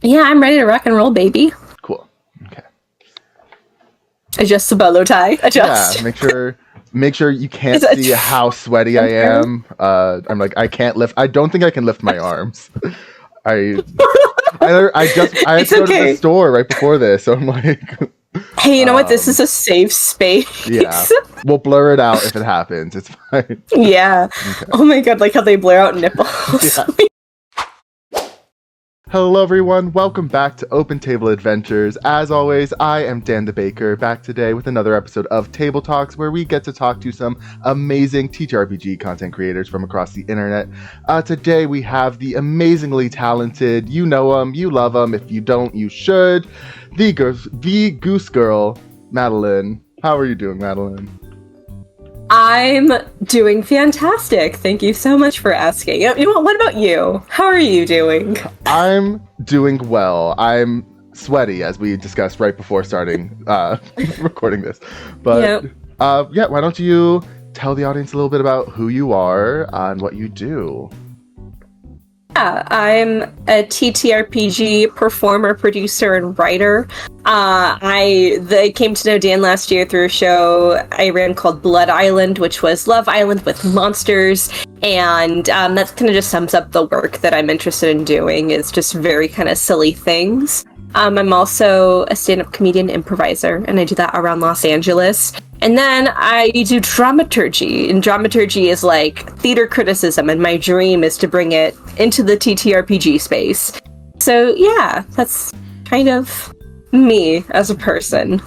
Yeah, I'm ready to rock and roll, baby. Cool. Okay. Adjust the bolo tie. Adjust. Yeah, make sure you can't see how sweaty I am. I'm like, I can't lift. I don't think I can lift my arms. I had to go to the store right before this, so I'm like, hey, you know what? This is a safe space. Yeah, we'll blur it out if it happens. It's fine. Yeah. Okay. Oh my god, like how they blur out nipples. Yeah. Hello everyone, welcome back to Open Table Adventures. As always, I am Dan the Baker, back today with another episode of Table Talks, where we get to talk to some amazing TTRPG content creators from across the internet. Today we have the amazingly talented, you know them, you love them, if you don't, you should, the Goose Girl, Madeleine. How are you doing, Madeleine? I'm doing fantastic. Thank you so much for asking. You know what about you? How are you doing? I'm doing well. I'm sweaty, as we discussed right before starting recording this. But why don't you tell the audience a little bit about who you are and what you do? Yeah, I'm a TTRPG performer, producer, and writer. I came to know Dan last year through a show I ran called Blood Island, which was Love Island with monsters, and that kind of just sums up the work that I'm interested in doing. Is just very kind of silly things. I'm also a stand-up comedian improviser, and I do that around Los Angeles. And then I do dramaturgy, and dramaturgy is like theater criticism, and my dream is to bring it into the TTRPG space. So yeah, that's kind of me as a person.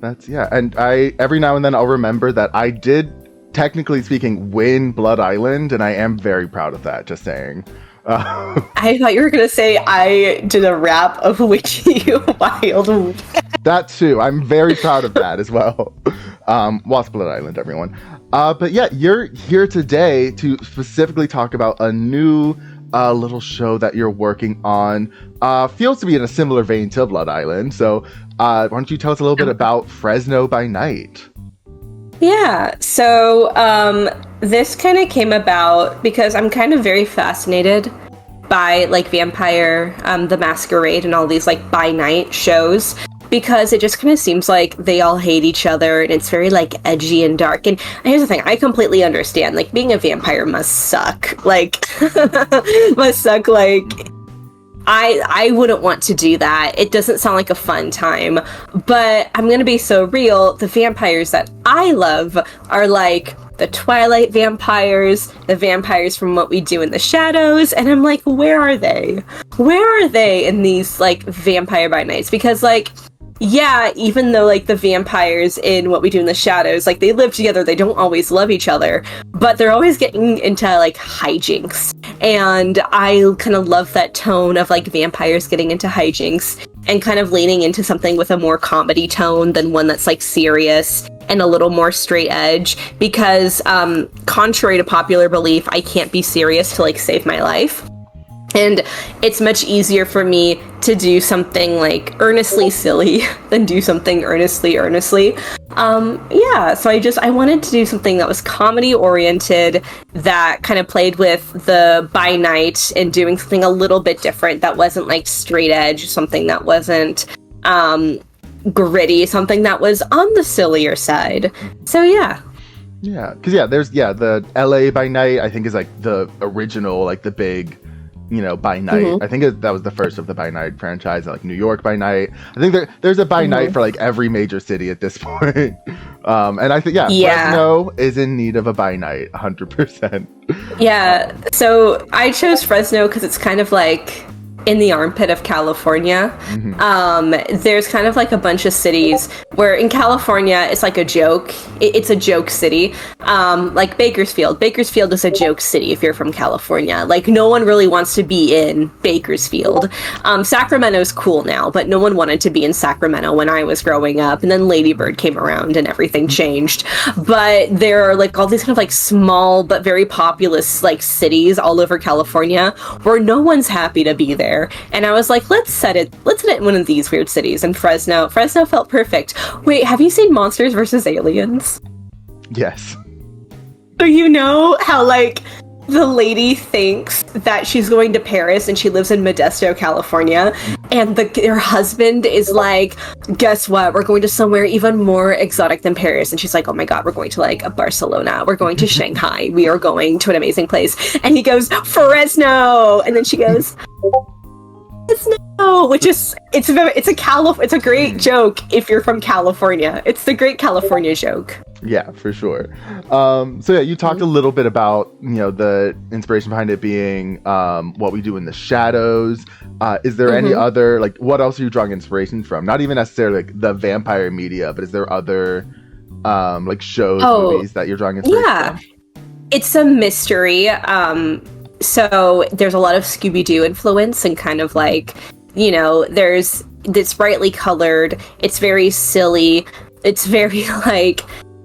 And every now and then I'll remember that I did, technically speaking, win Blood Island, and I am very proud of that, just saying. I thought you were going to say I did a rap of Witchy Wild. That too. I'm very proud of that as well. Watch Blood Island, everyone. But yeah, you're here today to specifically talk about a new little show that you're working on. Feels to be in a similar vein to Blood Island. So why don't you tell us a little bit about Fresno by Night? Yeah, so this kind of came about because I'm kind of very fascinated by like Vampire, the Masquerade, and all these like by night shows, because it just kind of seems like they all hate each other, and it's very like edgy and dark. And here's the thing, I completely understand, like being a vampire must suck, like I wouldn't want to do that. It doesn't sound like a fun time. But I'm gonna be so real, the vampires that I love are like the Twilight vampires, the vampires from What We Do in the Shadows, and I'm like, where are they? Where are they in these like Vampire by Nights? Because like, yeah, even though like the vampires in What We Do in the Shadows, like they live together, they don't always love each other, but they're always getting into like hijinks. And I kind of love that tone of like vampires getting into hijinks and kind of leaning into something with a more comedy tone than one that's like serious and a little more straight edge, because contrary to popular belief, I can't be serious to like save my life. And it's much easier for me to do something like earnestly silly than do something earnestly. So I wanted to do something that was comedy oriented, that kind of played with the by night and doing something a little bit different, that wasn't like straight edge, something that wasn't gritty, something that was on the sillier side. So yeah. Yeah, because there's the LA by Night, I think, is like the original, like the big, by night. Mm-hmm. I think that was the first of the by night franchise, like New York by night. I think there's a by night for like every major city at this point. And I think Fresno is in need of a by night 100%. Yeah, so I chose Fresno because it's kind of like in the armpit of California. Mm-hmm. There's kind of like a bunch of cities where in California it's like a joke. It's a joke city. Like Bakersfield. Bakersfield is a joke city if you're from California. Like no one really wants to be in Bakersfield. Sacramento's cool now, but no one wanted to be in Sacramento when I was growing up. And then Lady Bird came around and everything changed. But there are like all these kind of like small but very populous like cities all over California where no one's happy to be there. And I was like, let's set it in one of these weird cities. And Fresno felt perfect. Wait, have you seen Monsters vs. Aliens? Yes. So you know how like the lady thinks that she's going to Paris and she lives in Modesto, California, and her husband is like, guess what, we're going to somewhere even more exotic than Paris. And she's like, oh my god, we're going to like Barcelona, we're going to Shanghai, we are going to an amazing place. And he goes, Fresno, and then she goes, Fresno, which is it's a great joke if you're from California. It's the great California joke. Yeah, for sure. So yeah, you talked a little bit about, the inspiration behind it being what we do in the shadows. Is there any other, like, what else are you drawing inspiration from? Not even necessarily like the vampire media, but is there other like shows, movies that you're drawing inspiration from? It's a mystery. So there's a lot of Scooby-Doo influence and kind of like, it's brightly colored. It's very silly. It's very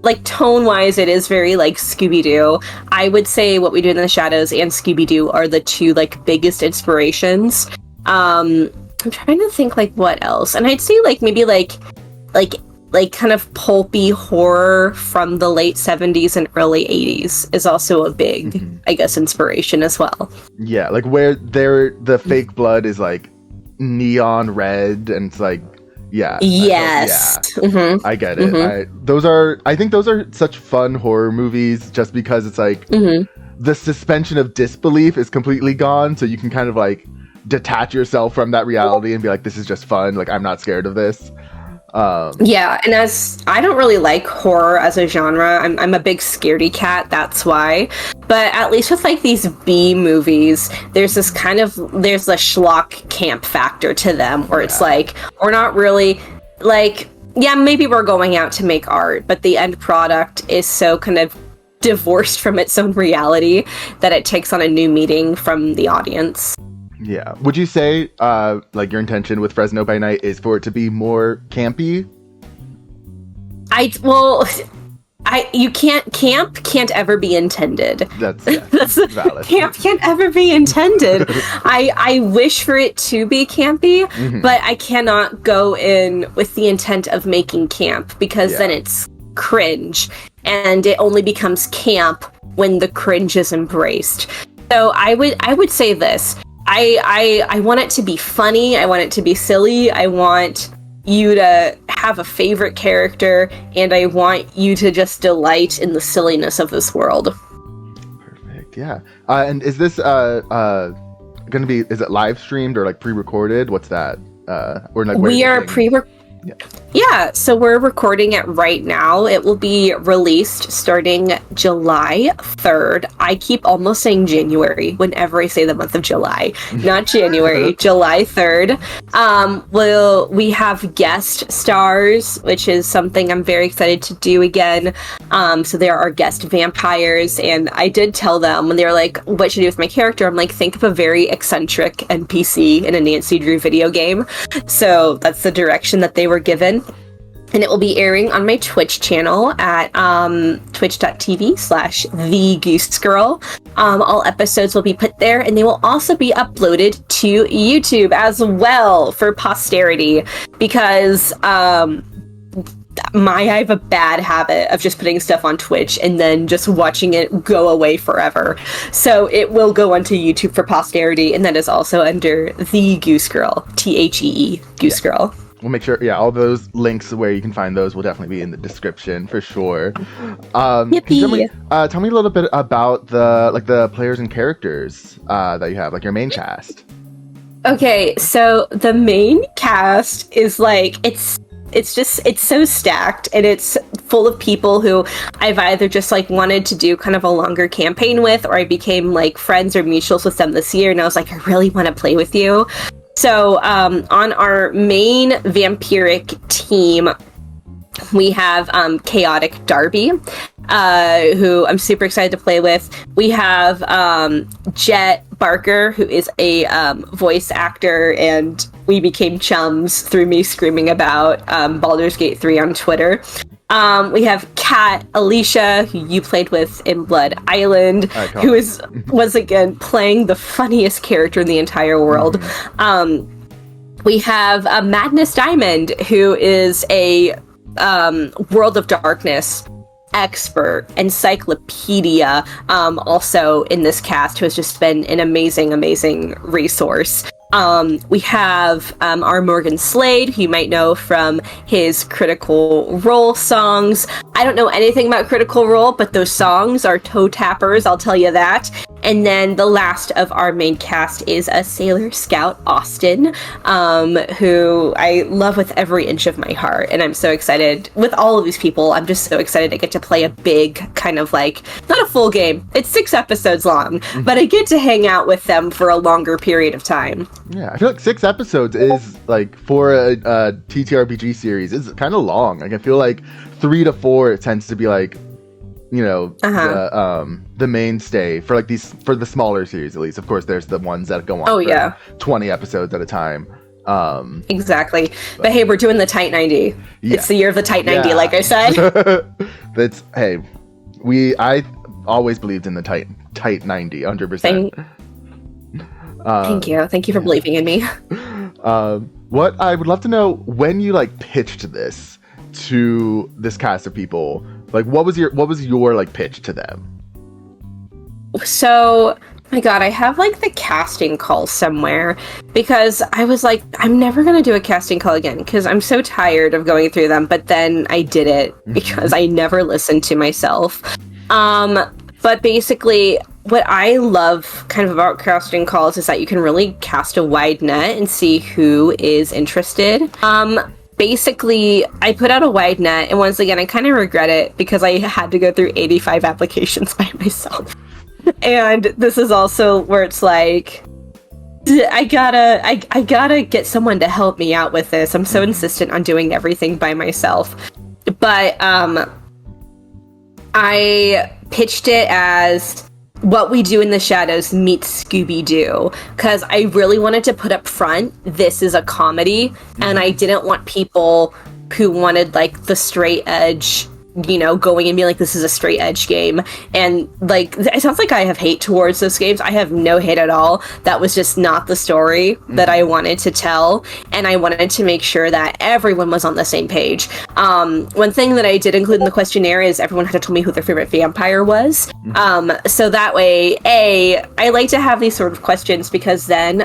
like tone-wise, it is very like Scooby-Doo. I would say What We Do in the Shadows and Scooby-Doo are the two like biggest inspirations. I'm trying to think like what else, and I'd say like maybe like kind of pulpy horror from the late 70s and early 80s is also a big, I guess, inspiration as well. Yeah, like where the fake blood is like neon red and it's like. Yeah. Yes. I get it. I think those are such fun horror movies just because it's like the suspension of disbelief is completely gone. So you can kind of like detach yourself from that reality and be like, this is just fun. Like, I'm not scared of this. And as I don't really like horror as a genre, I'm a big scaredy cat, that's why. But at least with like these B movies, there's the schlock camp factor to them where it's like, we're not really like, yeah, maybe we're going out to make art, but the end product is so kind of divorced from its own reality that it takes on a new meaning from the audience. Yeah. Would you say, like, your intention with Fresno by Night is for it to be more campy? Camp can't ever be intended. That's valid. Camp can't ever be intended. I wish for it to be campy, but I cannot go in with the intent of making camp because then it's cringe, and it only becomes camp when the cringe is embraced. So I would say this. I want it to be funny. I want it to be silly. I want you to have a favorite character, and I want you to just delight in the silliness of this world. Perfect. Yeah. And is this gonna be? Is it live streamed or like pre-recorded? What's that? Or like we are pre-recorded. Yeah, so we're recording it right now. It will be released starting July 3rd. I keep almost saying January whenever I say the month of July. Not January, July 3rd. We have guest stars, which is something I'm very excited to do again. So there are guest vampires, and I did tell them when they were like, what should I do with my character? I'm like, think of a very eccentric NPC in a Nancy Drew video game. So that's the direction that they were given, and it will be airing on my Twitch channel at twitch.tv/thegoosegirl. All episodes will be put there, and they will also be uploaded to YouTube as well for posterity, because I have a bad habit of just putting stuff on Twitch and then just watching it go away forever. So it will go onto YouTube for posterity, and that is also under The Goose Girl, THEE, Goose Girl. We'll make sure, all those links where you can find those will definitely be in the description for sure. Can you tell me a little bit about the players and characters that you have, like your main cast? Okay, so the main cast is like, it's so stacked, and it's full of people who I've either just like wanted to do kind of a longer campaign with, or I became like friends or mutuals with them this year, and I was like, I really want to play with you. So on our main vampiric team, we have Chaotic Darby, who I'm super excited to play with. We have Jet Barker, who is a voice actor, and we became chums through me screaming about Baldur's Gate 3 on Twitter. We have Kat Alicia, who you played with in Blood Island, who was again playing the funniest character in the entire world. We have Madness Diamond, who is a World of Darkness expert, encyclopedia, also in this cast, who has just been an amazing resource. We have our Morgan Slade, who you might know from his Critical Role songs. I don't know anything about Critical Role, but those songs are toe tappers, I'll tell you that. And then the last of our main cast is a Sailor Scout, Austin, who I love with every inch of my heart. And I'm so excited with all of these people. I'm just so excited to get to play a big kind of like, not a full game, it's 6 episodes long, but I get to hang out with them for a longer period of time. Yeah, I feel like 6 episodes is like, for a TTRPG series, is kind of long. Like I feel like 3 to 4 it tends to be like, you know, the mainstay for like for the smaller series, at least. Of course, there's the ones that go on for 20 episodes at a time. Exactly. But hey, we're doing the tight 90. Yeah. It's the year of the tight 90, like I said. I always believed in the tight 90, 100%. Thank you for believing in me. What I would love to know, when you like pitched this to this cast of people, like what was your like pitch to them? So, my God, I have like the casting call somewhere, because I was like, I'm never gonna do a casting call again because I'm so tired of going through them. But then I did it because I never listened to myself. But basically, what I love kind of about casting calls is that you can really cast a wide net and see who is interested. Basically, I put out a wide net, and once again, I kind of regret it because I had to go through 85 applications by myself. And this is also where it's like, I gotta get someone to help me out with this. I'm so insistent on doing everything by myself. But I pitched it as What We Do in the Shadows meets Scooby-Doo, because I really wanted to put up front, this is a comedy, and I didn't want people who wanted like the straight edge, you know, going and being like, this is a straight edge game. And like, it sounds like I have hate towards those games. I have no hate at all. That was just not the story that I wanted to tell. And I wanted to make sure that everyone was on the same page. One thing that I did include in the questionnaire is everyone had to tell me who their favorite vampire was. So that way, I like to have these sort of questions, because then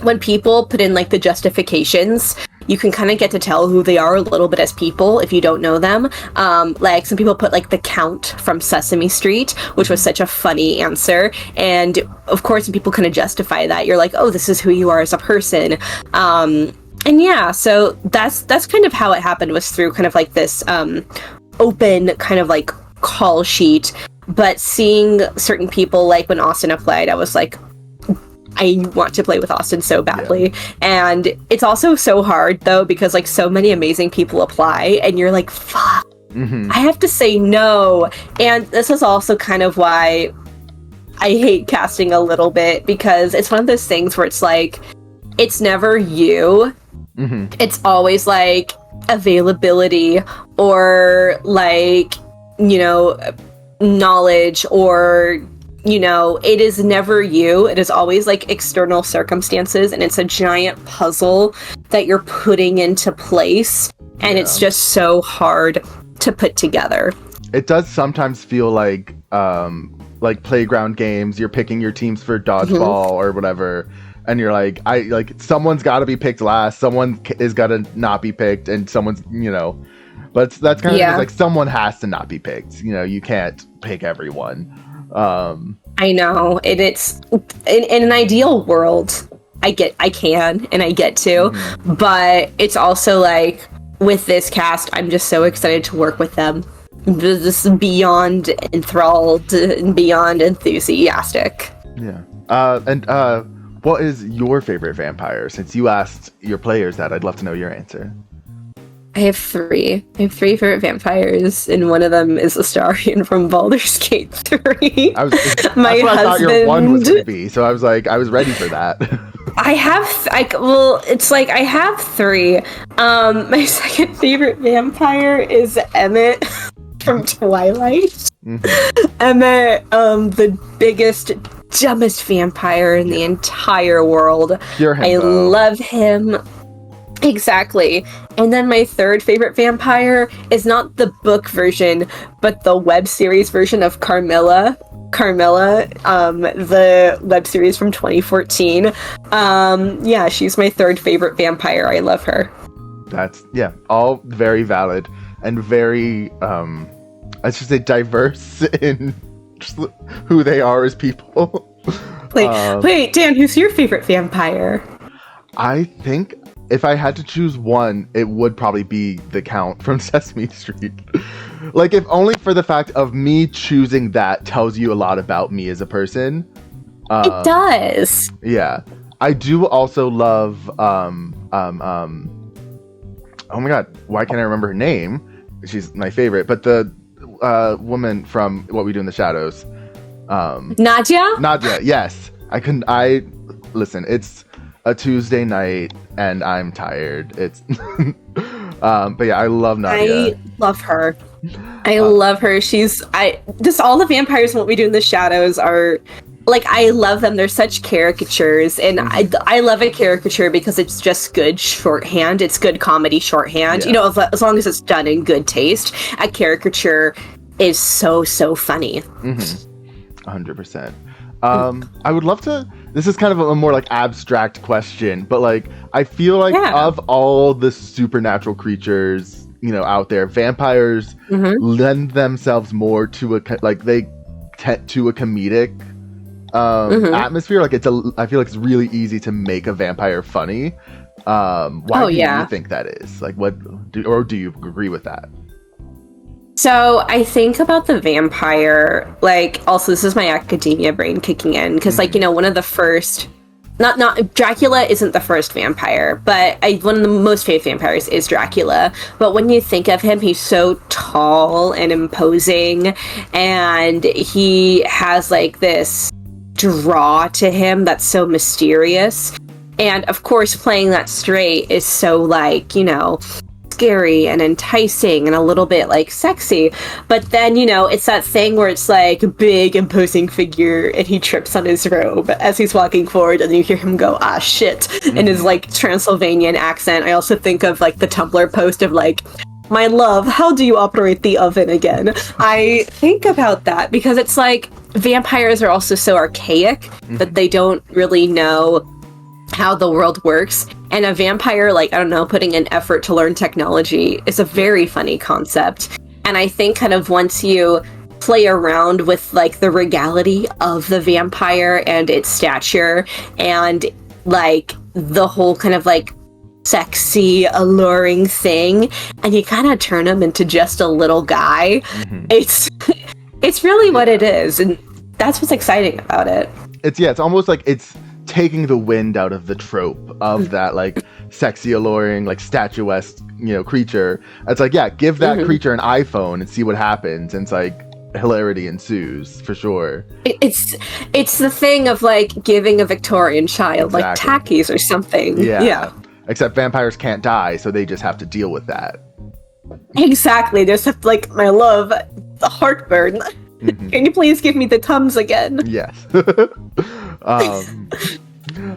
when people put in like the justifications, you can kind of get to tell who they are a little bit as people if you don't know them. Like some people put like the Count from Sesame Street, which was such a funny answer. And of course, when people kind of justify that, you're like, oh, this is who you are as a person. And yeah, so that's kind of how it happened, was through kind of like this open kind of like call sheet. But seeing certain people, like when Austin applied, I was like, I want to play with Austin so badly. Yeah. And it's also so hard though, because like so many amazing people apply and you're like, fuck, I have to say no. And this is also kind of why I hate casting a little bit, because it's one of those things where it's like, it's never you. It's always like availability or like, you know, knowledge, or you know, it is never you. It is always like external circumstances, and it's a giant puzzle that you're putting into place, and it's just so hard to put together. It does sometimes feel like playground games. You're picking your teams for dodgeball or whatever, and you're like, someone's got to be picked last. Someone is got to not be picked, and someone's, you know, but that's kind of just like someone has to not be picked. You know, you can't pick everyone. I know, and it's in an ideal world, I can and I get to, but it's also like with this cast, I'm just so excited to work with them. Just beyond enthralled and beyond enthusiastic. Yeah. And what is your favorite vampire? Since you asked your players that, I'd love to know your answer. I have 3. I have 3 favorite vampires, and one of them is Astarion from Baldur's Gate 3. My husband. I thought your one was going to be, so I was like, I was ready for that. I have 3. My second favorite vampire is Emmett from Twilight. Emmett, the biggest, dumbest vampire in the entire world. Pure himbo. I love him. Exactly. And then my third favorite vampire is not the book version, but the web series version of Carmilla. The web series from 2014. Yeah, she's my third favorite vampire. I love her. That's, yeah, all very valid and very, I should say, diverse in just who they are as people. Wait, Dan, who's your favorite vampire? I think if I had to choose one, it would probably be the Count from Sesame Street. Like, if only for the fact of me choosing that tells you a lot about me as a person. It does. Yeah. I do also love, oh my god, why can't I remember her name? She's my favorite, but the woman from What We Do in the Shadows. Nadia, yes. Listen, it's a Tuesday night and I'm tired. It's but yeah, I love Nadia. I love her. I love her. Just all the vampires in What We Do in the Shadows are like, I love them. They're such caricatures, and I love a caricature because it's just good shorthand. It's good comedy shorthand. Yeah. You know, as long as it's done in good taste. A caricature is so funny. 100%. I would love to. This is kind of a more like abstract question, but like I feel like of all the supernatural creatures, you know, out there, vampires lend themselves more to a comedic atmosphere. Like I feel like it's really easy to make a vampire funny. Why do you think that is? Like, do you agree with that? So I think about the vampire, like, also this is my academia brain kicking in, because like, you know, one of the first, not Dracula isn't the first vampire, but one of the most famous vampires is Dracula. But when you think of him, he's so tall and imposing, and he has like this draw to him that's so mysterious. And of course, playing that straight is so like, you know, scary and enticing and a little bit like sexy, but then, you know, it's that thing where it's like a big imposing figure and he trips on his robe as he's walking forward, and you hear him go, ah shit, in his like Transylvanian accent. I also think of like the Tumblr post of like, my love, how do you operate the oven again? I think about that because it's like vampires are also so archaic that they don't really know how the world works, and a vampire, like, I don't know, putting in effort to learn technology is a very funny concept. And I think kind of once you play around with like the regality of the vampire and its stature and like the whole kind of like sexy, alluring thing, and you kind of turn him into just a little guy, it's really what it is, and that's what's exciting about it. It's almost like it's taking the wind out of the trope of that like sexy, alluring, like statuesque, you know, creature. It's like, yeah, give that creature an iPhone and see what happens, and it's like hilarity ensues for sure. It's the thing of like giving a Victorian child like tackies or something. Yeah. Except vampires can't die, so they just have to deal with that. Exactly. They just have to, like, my love, the heartburn. Can you please give me the Tums again? Yes.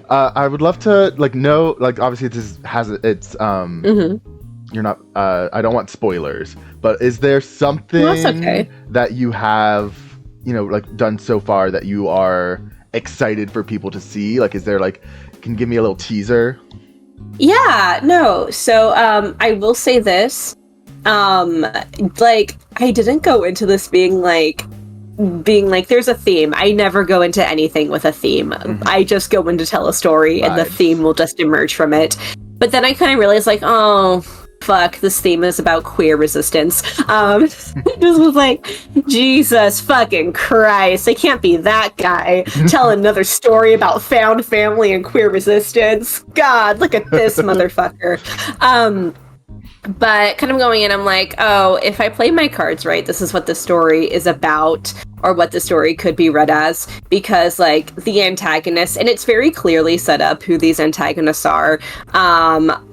I would love to like know, like, obviously this has its you're not I don't want spoilers, but is there something that you have, you know, like done so far that you are excited for people to see? Like, is there like, can you give me a little teaser? Yeah, no. So I will say this. Like, I didn't go into this being like there's a theme. I never go into anything with a theme. I just go in to tell a story, and the theme will just emerge from it. But then I kind of realized, like, oh fuck, this theme is about queer resistance. This was like, Jesus fucking Christ, I can't be that guy. Tell another story about found family and queer resistance. God, look at this motherfucker. But kind of going in, I'm like, oh, if I play my cards right, this is what the story is about, or what the story could be read as, because, like, the antagonists, and it's very clearly set up who these antagonists are.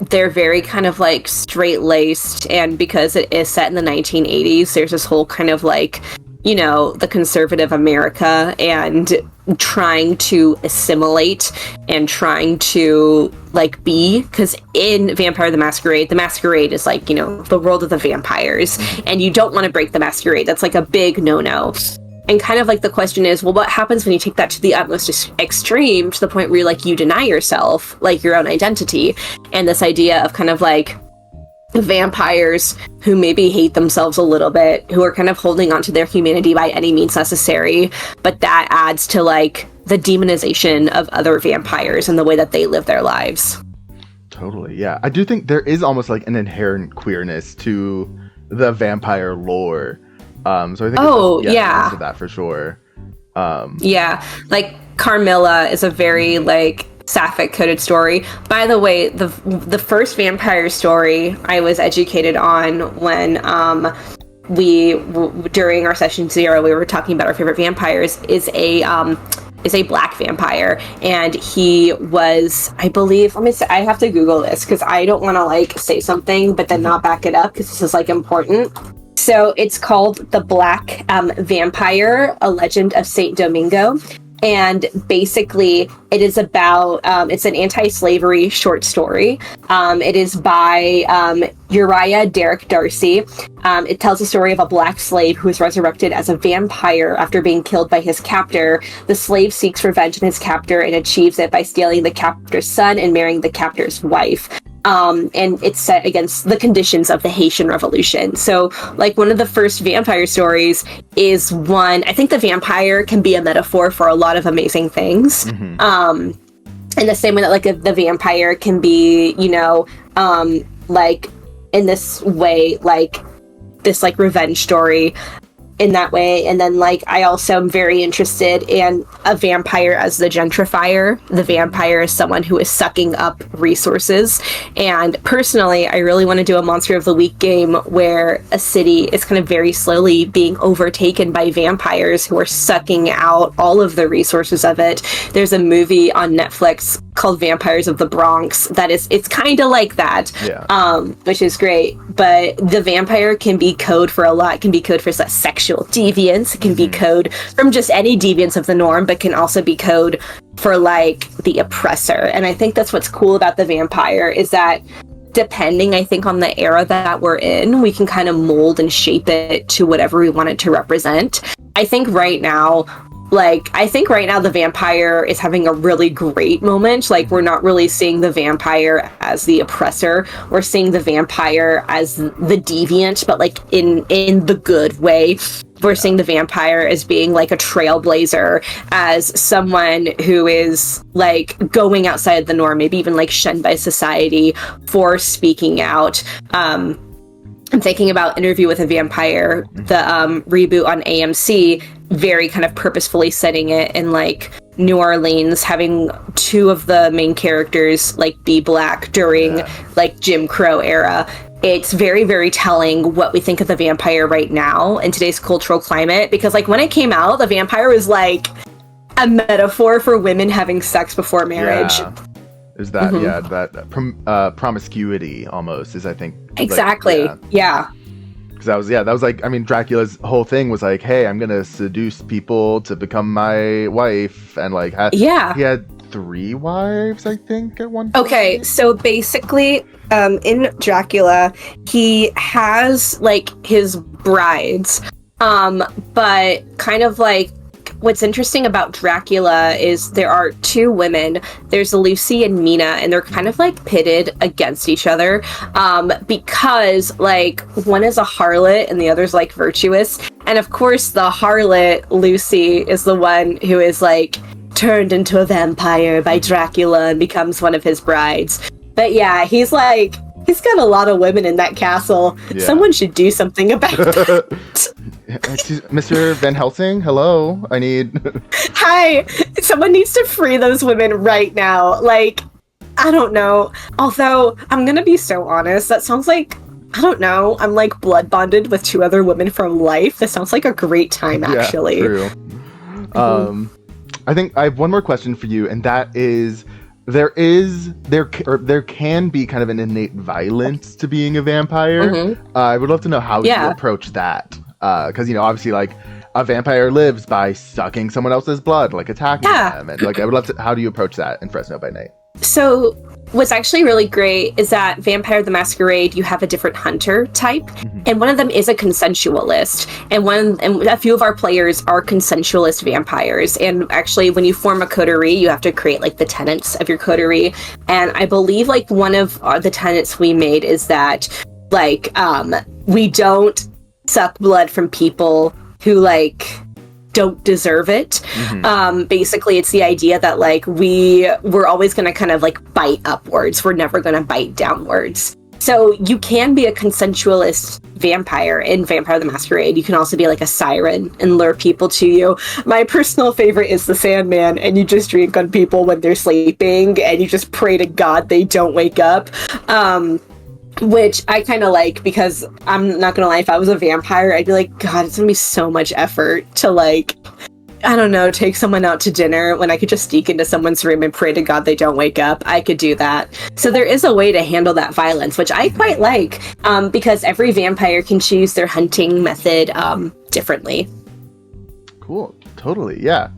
They're very kind of, like, straight-laced, and because it is set in the 1980s, there's this whole kind of, like, the conservative America and trying to assimilate and trying to be, because in Vampire the Masquerade is the world of the vampires, and you don't want to break the Masquerade. That's a big no-no. And kind of the question is, well, what happens when you take that to the utmost extreme, to the point where you deny yourself your own identity? And this idea of kind of vampires who maybe hate themselves a little bit, who are kind of holding on to their humanity by any means necessary, but that adds to the demonization of other vampires and the way that they live their lives. Totally, yeah. I do think there is almost an inherent queerness to the vampire lore. So I think yeah, to that for sure. Carmilla is a very sapphic coded story. By the way, the first vampire story I was educated on when during our session 0, we were talking about our favorite vampires, is a black vampire, and he was, I believe, I have to Google this because I don't want to say something but then not back it up, because this is important. So it's called The Black Vampire, A Legend of Saint Domingo. And basically, it is about, it's an anti-slavery short story. It is by Uriah Derrick Darcy. It tells the story of a black slave who is resurrected as a vampire after being killed by his captor. The slave seeks revenge on his captor and achieves it by stealing the captor's son and marrying the captor's wife. And it's set against the conditions of the Haitian Revolution. So, one of the first vampire stories is one, I think the vampire can be a metaphor for a lot of amazing things. In the same way that, the vampire can be, in this way, this, revenge story in that way. And then, I also am very interested in a vampire as the gentrifier. The vampire is someone who is sucking up resources. And personally, I really want to do a Monster of the Week game where a city is kind of very slowly being overtaken by vampires who are sucking out all of the resources of it. There's a movie on Netflix called Vampires of the Bronx it's kind of like that, which is great. But the vampire can be code for a lot. It can be code for sexual deviance. It can be code from just any deviance of the norm, but can also be code for the oppressor. And I think that's what's cool about the vampire, is that depending, I think, on the era that we're in, we can kind of mold and shape it to whatever we want it to represent. I think right now the vampire is having a really great moment. We're not really seeing the vampire as the oppressor. We're seeing the vampire as the deviant, but in the good way. We're seeing the vampire as being a trailblazer, as someone who is going outside the norm, maybe even shunned by society for speaking out. I'm thinking about Interview with a Vampire, the reboot on AMC, very kind of purposefully setting it in New Orleans, having two of the main characters be black during Jim Crow era. It's very, very telling what we think of the vampire right now in today's cultural climate, because when it came out, the vampire was a metaphor for women having sex before marriage. There's that, that promiscuity almost is, I think. Exactly. Because that was Dracula's whole thing was hey, I'm gonna seduce people to become my wife, and he had 3 wives, I think, at one point. Okay, so basically, in Dracula, he has his brides, but kind of what's interesting about Dracula is there are 2 women. There's Lucy and Mina, and they're kind of pitted against each other, because one is a harlot and the other's virtuous. And of course, the harlot, Lucy, is the one who is turned into a vampire by Dracula and becomes one of his brides. But yeah, he's got a lot of women in that castle. Yeah. Someone should do something about that. Mr. Van Helsing, hello. I need... Hi! Someone needs to free those women right now. I don't know. Although, I'm gonna be so honest, that sounds I don't know, I'm blood bonded with 2 other women from life. This sounds like a great time, actually. Yeah, true. I think I have one more question for you, and that is... There can be kind of an innate violence to being a vampire. I would love to know how you approach that, because obviously a vampire lives by sucking someone else's blood, like attacking them, and like I would love to. How do you approach that in Fresno by Night? So what's actually really great is that Vampire the Masquerade, you have a different hunter type, and one of them is a consensualist, and a few of our players are consensualist vampires. And actually, when you form a coterie, you have to create like the tenets of your coterie. And I believe like one of the tenets we made is that like we don't suck blood from people who like don't deserve it. Basically, it's the idea that like we're always going to kind of like bite upwards. We're never going to bite downwards. So you can be a consensualist vampire in Vampire the Masquerade. You can also be like a siren and lure people to you. My personal favorite is the Sandman, and you just drink on people when they're sleeping, and you just pray to God they don't wake up. Which I kind of like, because I'm not gonna lie, if I was a vampire, I'd be like, God, it's gonna be so much effort to like, I don't know, take someone out to dinner when I could just sneak into someone's room and pray to God they don't wake up. I could do that. So there is a way to handle that violence, which I quite like, because every vampire can choose their hunting method differently. Cool. Totally. Yeah.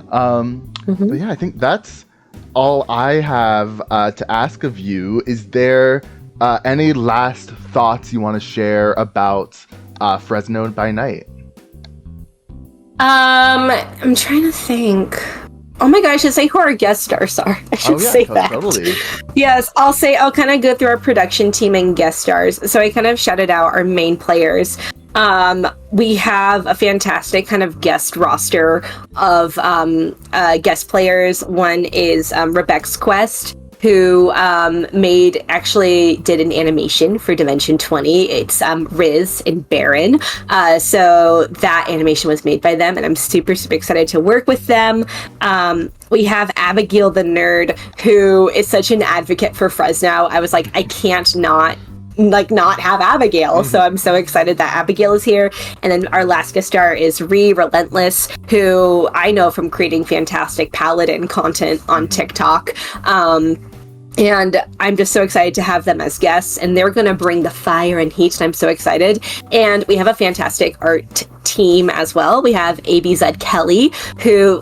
But yeah, I think that's all I have to ask of you. Is there any last thoughts you want to share about Fresno by Night? I'm trying to think. Oh my gosh, I say who our guest stars are. I should say that. Totally. Yes, I'll kind of go through our production team and guest stars. So I kind of shouted out our main players. We have a fantastic kind of guest roster of guest players. One is Rebecca's Quest, who did an animation for Dimension 20. It's Riz and Baron. So that animation was made by them, and I'm super, super excited to work with them. We have Abigail the Nerd, who is such an advocate for Fresno. I was like, I can't not have Abigail. So I'm so excited that Abigail is here. And then our last guest star is Relentless, who I know from creating fantastic Paladin content on TikTok. And I'm just so excited to have them as guests, and they're going to bring the fire and heat, and I'm so excited. And we have a fantastic art team as well. We have ABZ Kelly, who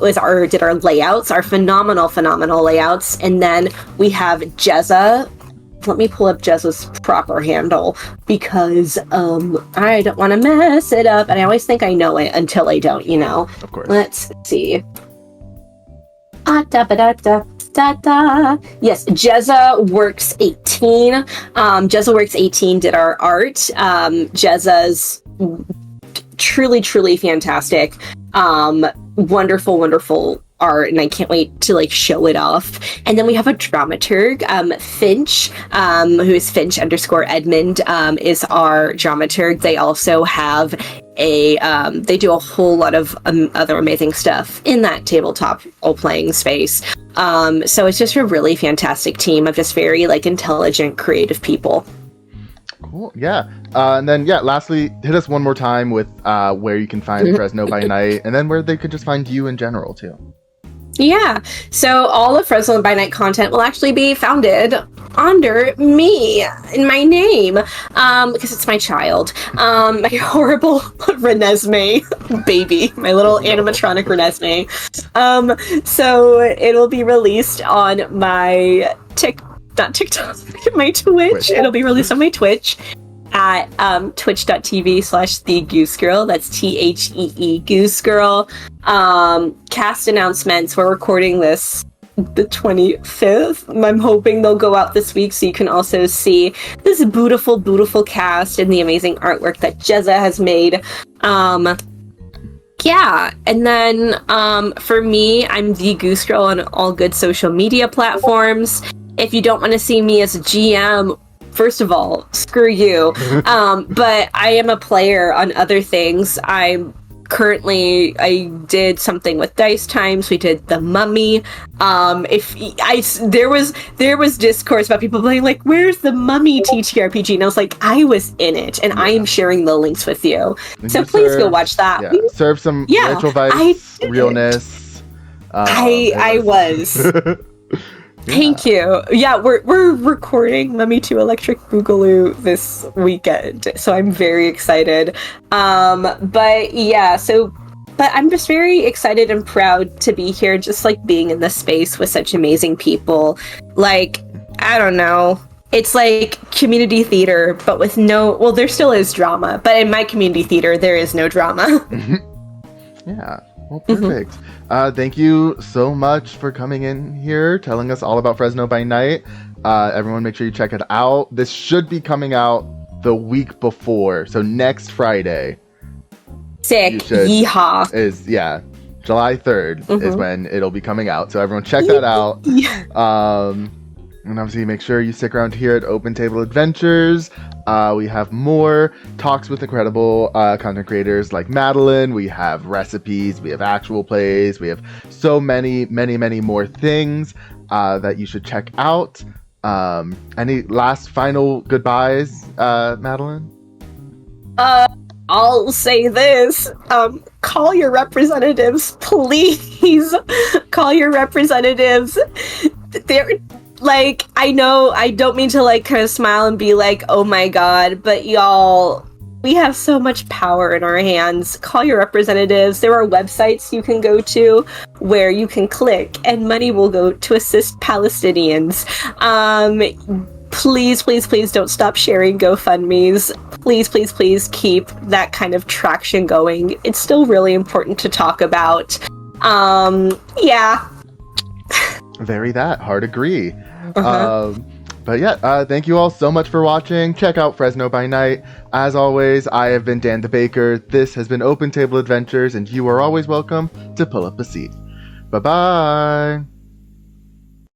did our layouts, our phenomenal layouts. And then we have Jezza. Let me pull up Jezza's proper handle, because I don't want to mess it up, and I always think I know it until I don't, you know. Of course. Let's see. Yes, Jezza Works 18. Jezza Works 18 did our art. Jezza's truly fantastic. Wonderful art, and I can't wait to like show it off. And then we have a dramaturg, Finch, who is Finch_Edmund, is our dramaturg. They also have they do a whole lot of other amazing stuff in that tabletop role-playing space. So it's just a really fantastic team of just very like intelligent, creative people. Cool. Yeah. And then, lastly, hit us one more time with where you can find Fresno by Night, and then where they could just find you in general, too. Yeah. So all of Fresno by Night content will actually be founded under me, in my name, because it's my child. My horrible Renesmee baby, my little animatronic Renesmee. So it'll be released on my my Twitch. It'll be released on my Twitch at twitch.tv/thegooseGirl. That's THEE Goose Girl. Cast announcements. We're recording this the 25th. I'm hoping they'll go out this week, so you can also see this beautiful cast and the amazing artwork that Jezza has made. Yeah, and then for me, I'm the Goose Girl on all good social media platforms. If you don't want to see me as a GM, first of all, screw you. But I am a player on other things. I did something with Dice Times. We did The Mummy. There was discourse about people being like, "Where's the Mummy TTRPG?" And I was like, I was in it, and I am sharing the links with you. And so please go watch that. Yeah, serve some Rachel Weisz realness. I was. Thank you. Yeah, we're recording Mummy 2 Electric Boogaloo this weekend, so I'm very excited. But yeah, so But I'm just very excited and proud to be here, just like being in this space with such amazing people. Like, I don't know. It's like community theater, but with well, there still is drama, but in my community theater, there is no drama. Yeah, well, perfect. Thank you so much for coming in here, telling us all about Fresno by Night. Everyone, make sure you check it out. This should be coming out the week before, so next Friday. Sick. Yeehaw. July 3rd is when it'll be coming out, so everyone check that out. And obviously make sure you stick around here at Open Table Adventures. We have more talks with incredible content creators like Madeleine. We have recipes, we have actual plays, we have so many more things that you should check out. Any last final goodbyes, Madeleine? I'll say this. Call your representatives, please. Call your representatives. They're like, I know I don't mean to like kind of smile and be like, oh my god, but y'all, we have so much power in our hands. Call your representatives. There are websites you can go to where you can click and money will go to assist Palestinians. Please don't stop sharing GoFundMes. Please keep that kind of traction going. It's still really important to talk about. Yeah. Very that. Hard agree. But yeah, thank you all so much for watching. Check out Fresno by Night. As always, I have been Dan the Baker. This has been Open Table Adventures, and you are always welcome to pull up a seat. Bye-bye.